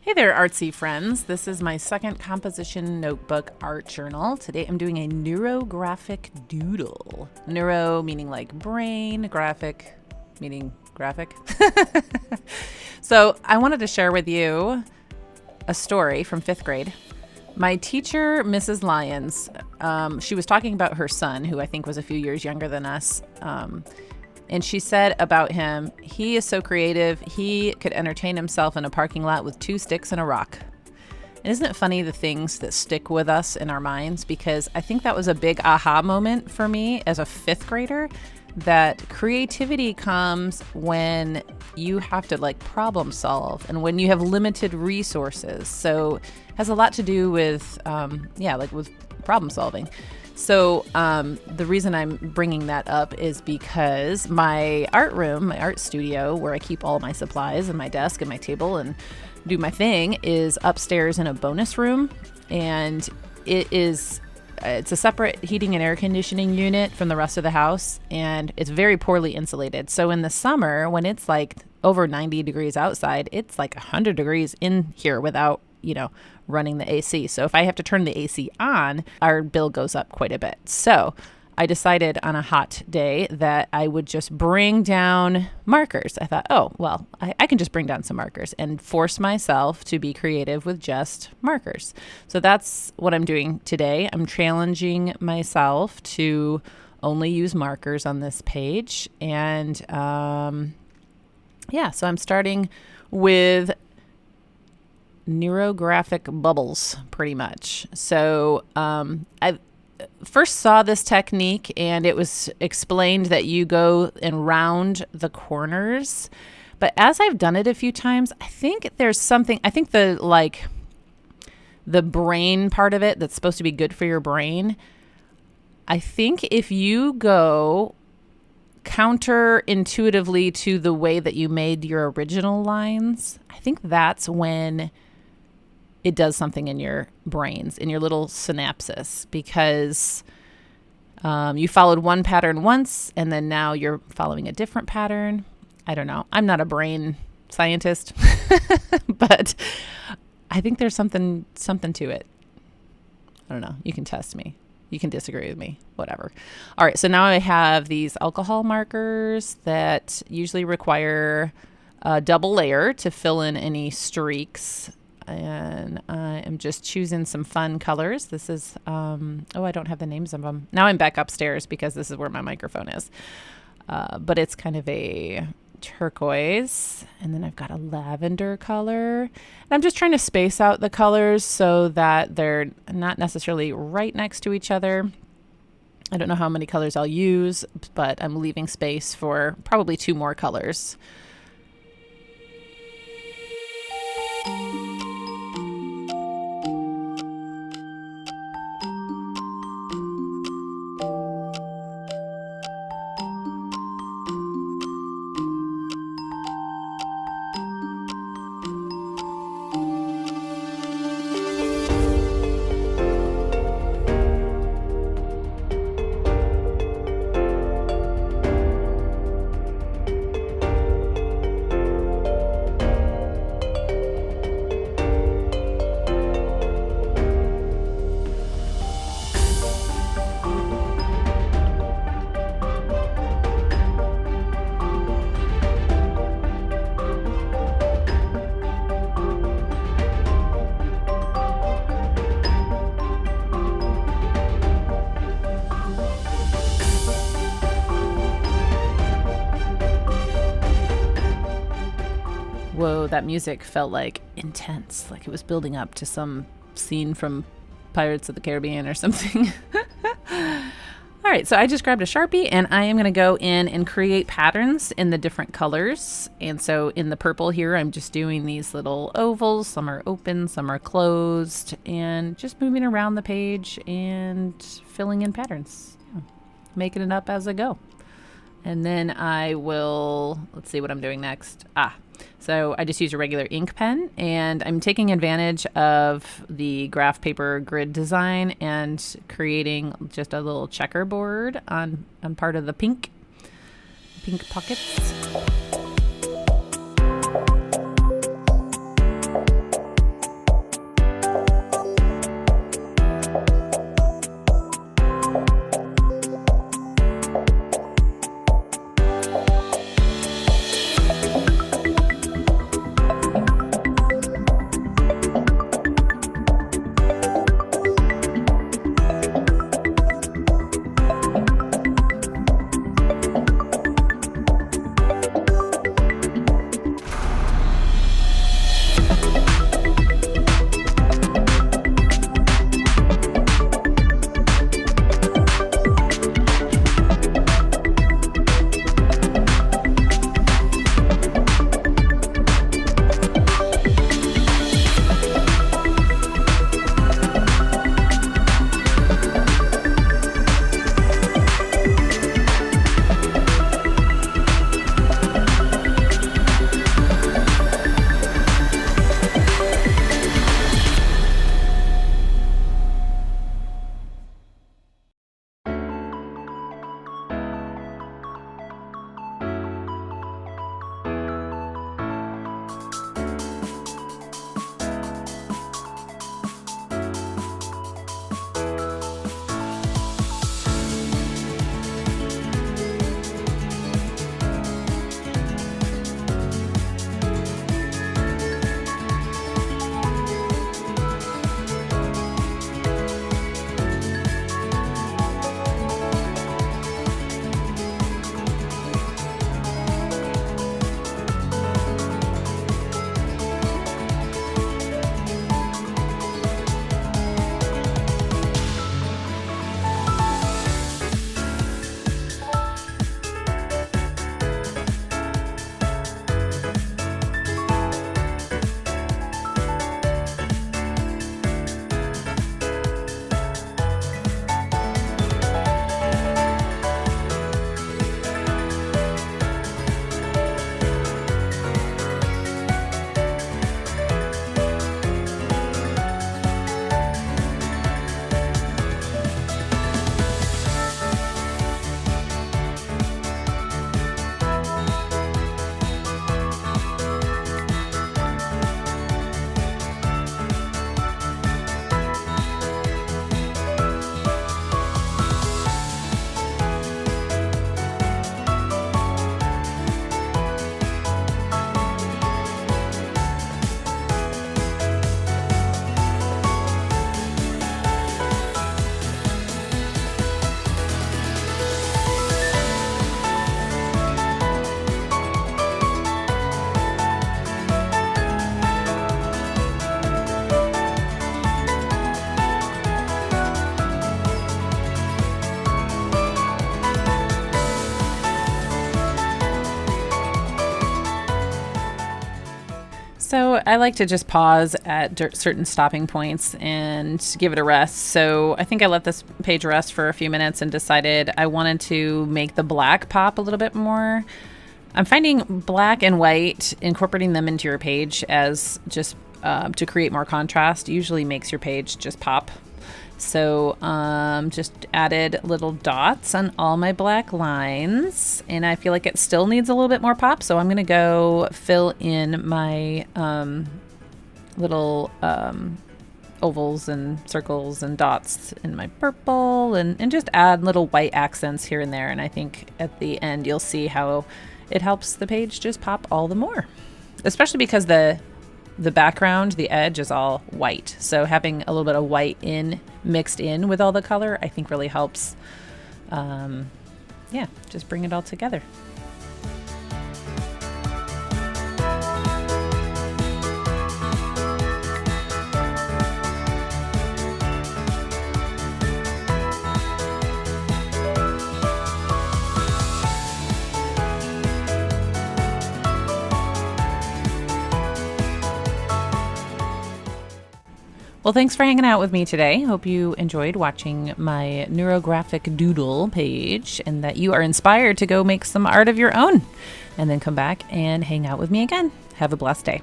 Hey there, artsy friends. This is my second composition notebook art journal. Today I'm doing a neurographic doodle. Neuro meaning like brain, graphic meaning graphic. So I wanted to share with you a story from 5th grade. My teacher, Mrs. Lyons, she was talking about her son, who I think was a few years younger than us. And she said about him, he is so creative, he could entertain himself in a parking lot with 2 sticks and a rock. And isn't it funny the things that stick with us in our minds? Because I think that was a big aha moment for me as a 5th grader, that creativity comes when you have to like problem solve and when you have limited resources. So it has a lot to do with, with problem solving. So the reason I'm bringing that up is because my art room, my art studio, where I keep all my supplies and my desk and my table and do my thing, is upstairs in a bonus room. And it's a separate heating and air conditioning unit from the rest of the house. And it's very poorly insulated. So in the summer, when it's like over 90 degrees outside, it's like 100 degrees in here without running the AC. So if I have to turn the AC on, our bill goes up quite a bit. So I decided on a hot day that I would just bring down markers. I thought, I can just bring down some markers and force myself to be creative with just markers. So that's what I'm doing today. I'm challenging myself to only use markers on this page. And so I'm starting with neurographic bubbles, pretty much. So I first saw this technique, and it was explained that you go and round the corners. But as I've done it a few times, I think there's something. I think the brain part of it that's supposed to be good for your brain. I think if you go counterintuitively to the way that you made your original lines, I think that's when it does something in your brains, in your little synapses, because you followed one pattern once and then now you're following a different pattern. I don't know. I'm not a brain scientist, but I think there's something to it. I don't know. You can test me. You can disagree with me, whatever. All right. So now I have these alcohol markers that usually require a double layer to fill in any streaks. And I am just choosing some fun colors. This is, I don't have the names of them. Now I'm back upstairs because this is where my microphone is. But it's kind of a turquoise. And then I've got a lavender color. And I'm just trying to space out the colors so that they're not necessarily right next to each other. I don't know how many colors I'll use, but I'm leaving space for probably 2 more colors. Whoa, that music felt like intense, like it was building up to some scene from Pirates of the Caribbean or something. All right, so I just grabbed a Sharpie and I am going to go in and create patterns in the different colors. And so in the purple here, I'm just doing these little ovals. Some are open, some are closed, and just moving around the page and filling in patterns. Yeah. Making it up as I go. And then I will, let's see what I'm doing next. So I just use a regular ink pen, and I'm taking advantage of the graph paper grid design and creating just a little checkerboard on part of the pink pockets. So I like to just pause at certain stopping points and give it a rest. So I think I let this page rest for a few minutes and decided I wanted to make the black pop a little bit more. I'm finding black and white, incorporating them into your page as just to create more contrast usually makes your page just pop. So just added little dots on all my black lines, and I feel like it still needs a little bit more pop, so I'm going to go fill in my little ovals and circles and dots in my purple, and just add little white accents here and there, and I think at the end you'll see how it helps the page just pop all the more, especially because the background, the edge is all white. So having a little bit of white mixed in with all the color, I think really helps, just bring it all together. Well, thanks for hanging out with me today. Hope you enjoyed watching my Neurographic Doodle page and that you are inspired to go make some art of your own and then come back and hang out with me again. Have a blessed day.